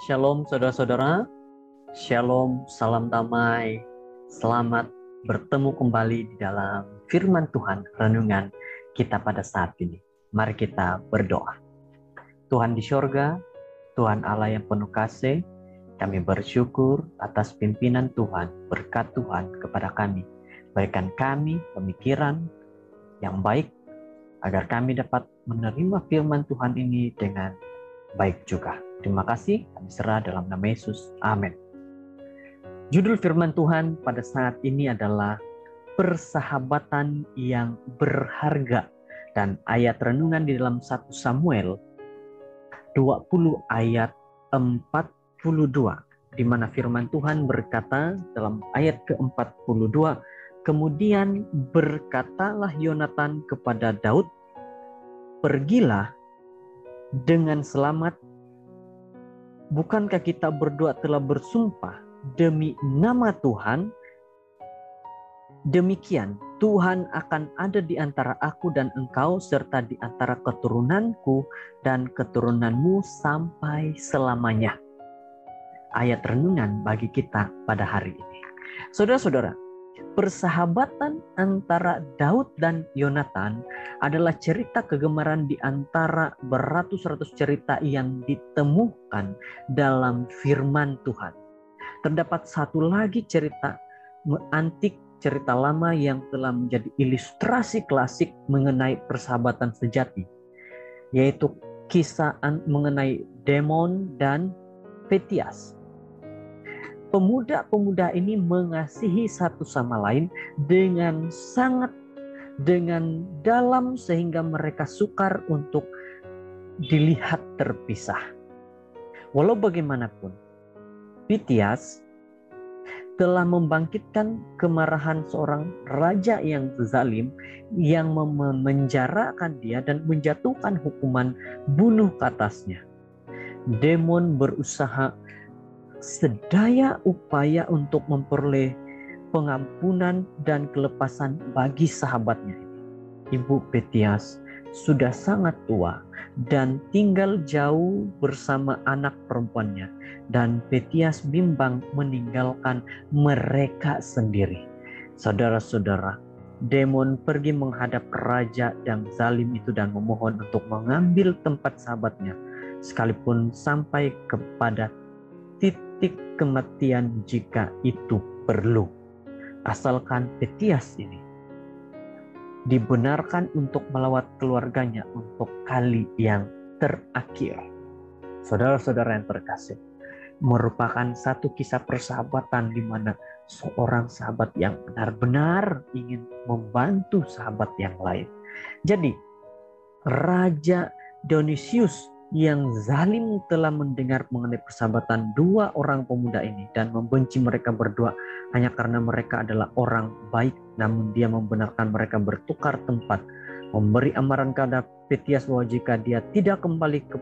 Shalom saudara-saudara, Shalom, salam damai, selamat bertemu kembali di dalam firman Tuhan renungan kita pada saat ini. Mari kita berdoa. Tuhan di sorga, Tuhan Allah yang penuh kasih, kami bersyukur atas pimpinan Tuhan, berkat Tuhan kepada kami. Berikan kami pemikiran yang baik, agar kami dapat menerima firman Tuhan ini dengan baik juga. Terima kasih, kami serah dalam nama Yesus. Amin. Judul firman Tuhan pada saat ini adalah persahabatan yang berharga. Dan ayat renungan di dalam 1 Samuel 20 ayat 42. Di mana firman Tuhan berkata dalam ayat ke-42, kemudian berkatalah Yonatan kepada Daud, pergilah dengan selamat. Bukankah kita berdua telah bersumpah demi nama Tuhan? Demikian Tuhan akan ada di antara aku dan engkau, serta di antara keturunanku dan keturunanmu sampai selamanya. Ayat renungan bagi kita pada hari ini. Saudara-saudara, persahabatan antara Daud dan Yonatan adalah cerita kegemaran di antara beratus-ratus cerita yang ditemukan dalam firman Tuhan. Terdapat satu lagi cerita antik, cerita lama yang telah menjadi ilustrasi klasik mengenai persahabatan sejati, yaitu kisah mengenai Demon dan Petias. Pemuda-pemuda ini mengasihi satu sama lain dengan dalam sehingga mereka sukar untuk dilihat terpisah. Walau bagaimanapun, Petias telah membangkitkan kemarahan seorang raja yang zalim yang memenjarakan dia dan menjatuhkan hukuman bunuh ke atasnya. Demon berusaha sedaya upaya untuk memperoleh pengampunan dan kelepasan bagi sahabatnya ini. Ibu Petias sudah sangat tua dan tinggal jauh bersama anak perempuannya, dan Petias bimbang meninggalkan mereka sendiri. Saudara-saudara, Demon pergi menghadap raja yang zalim itu dan memohon untuk mengambil tempat sahabatnya, sekalipun sampai kepada titik kematian jika itu perlu, asalkan Petias ini dibenarkan untuk melawat keluarganya untuk kali yang terakhir. Saudara-saudara yang terkasih, merupakan satu kisah persahabatan di mana seorang sahabat yang benar-benar ingin membantu sahabat yang lain. Jadi Raja Dionysius yang zalim telah mendengar mengenai persahabatan dua orang pemuda ini dan membenci mereka berdua hanya karena mereka adalah orang baik, namun dia membenarkan mereka bertukar tempat, memberi amaran kepada Petias bahwa jika dia tidak kembali ke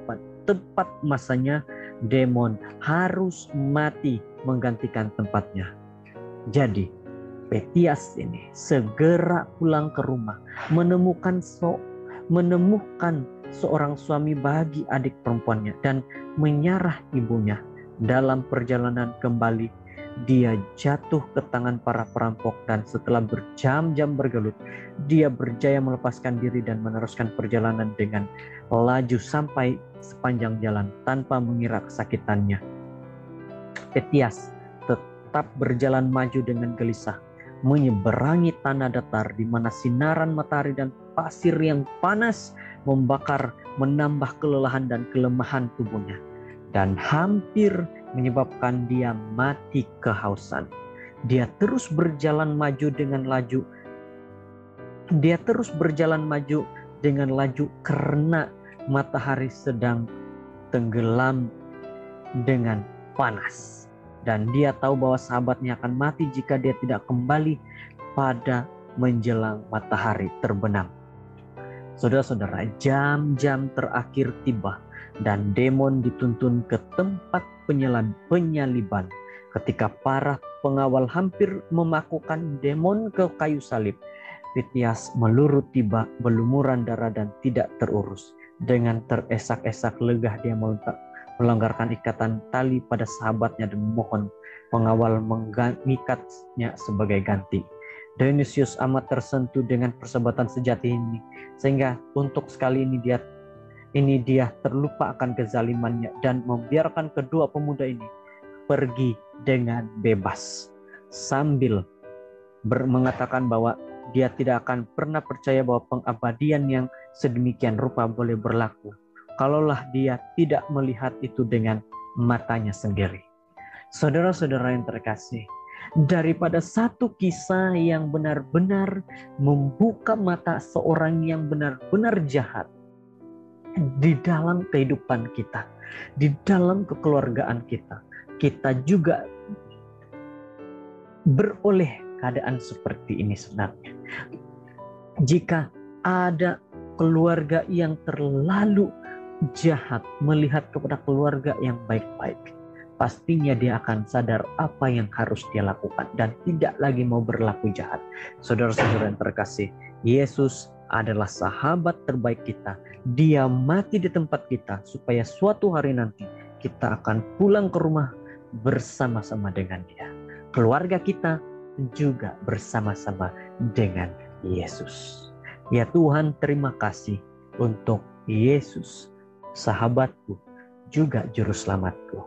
tepat masanya, Demon harus mati menggantikan tempatnya. Jadi Petias ini segera pulang ke rumah, menemukan seorang suami bagi adik perempuannya dan menyarah ibunya. Dalam perjalanan kembali, dia jatuh ke tangan para perampok, dan setelah berjam-jam bergelut, dia berjaya melepaskan diri dan meneruskan perjalanan dengan laju sampai sepanjang jalan tanpa mengira kesakitannya. Petias tetap berjalan maju dengan gelisah, menyeberangi tanah datar di mana sinaran matahari dan pasir yang panas membakar, menambah kelelahan dan kelemahan tubuhnya, dan hampir menyebabkan dia mati kehausan. Dia terus berjalan maju dengan laju. Karena matahari sedang tenggelam dengan panas. Dan dia tahu bahwa sahabatnya akan mati jika dia tidak kembali pada menjelang matahari terbenam. Saudara-saudara, jam-jam terakhir tiba dan Demon dituntun ke tempat penyaliban. Ketika para pengawal hampir memakukan Demon ke kayu salib, Petias melurut tiba, berlumuran darah dan tidak terurus. Dengan teresak-esak legah dia melonggarkan ikatan tali pada sahabatnya dan memohon pengawal mengikatnya sebagai ganti. Dionysius amat tersentuh dengan persahabatan sejati ini, sehingga untuk sekali ini dia terlupa akan kezalimannya dan membiarkan kedua pemuda ini pergi dengan bebas, sambil mengatakan bahwa dia tidak akan pernah percaya bahwa pengabadian yang sedemikian rupa boleh berlaku kalaulah dia tidak melihat itu dengan matanya sendiri. Saudara-saudara yang terkasih, daripada satu kisah yang benar-benar membuka mata seorang yang benar-benar jahat di dalam kehidupan kita, di dalam kekeluargaan kita, kita juga beroleh keadaan seperti ini sebenarnya. Jika ada keluarga yang terlalu jahat melihat kepada keluarga yang baik-baik, pastinya dia akan sadar apa yang harus dia lakukan dan tidak lagi mau berlaku jahat. Saudara-saudara yang terkasih, Yesus adalah sahabat terbaik kita. Dia mati di tempat kita supaya suatu hari nanti kita akan pulang ke rumah bersama-sama dengan dia. Keluarga kita juga bersama-sama dengan Yesus. Ya Tuhan, terima kasih untuk Yesus, sahabatku, juga juru selamatku.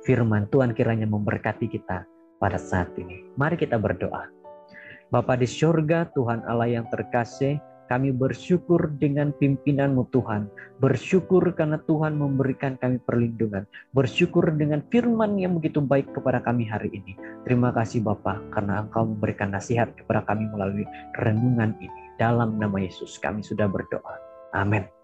Firman Tuhan kiranya memberkati kita pada saat ini. Mari kita berdoa. Bapa di surga, Tuhan Allah yang terkasih, kami bersyukur dengan pimpinan-Mu Tuhan. Bersyukur karena Tuhan memberikan kami perlindungan. Bersyukur dengan firman yang begitu baik kepada kami hari ini. Terima kasih Bapa karena Engkau memberikan nasihat kepada kami melalui renungan ini. Dalam nama Yesus kami sudah berdoa. Amin.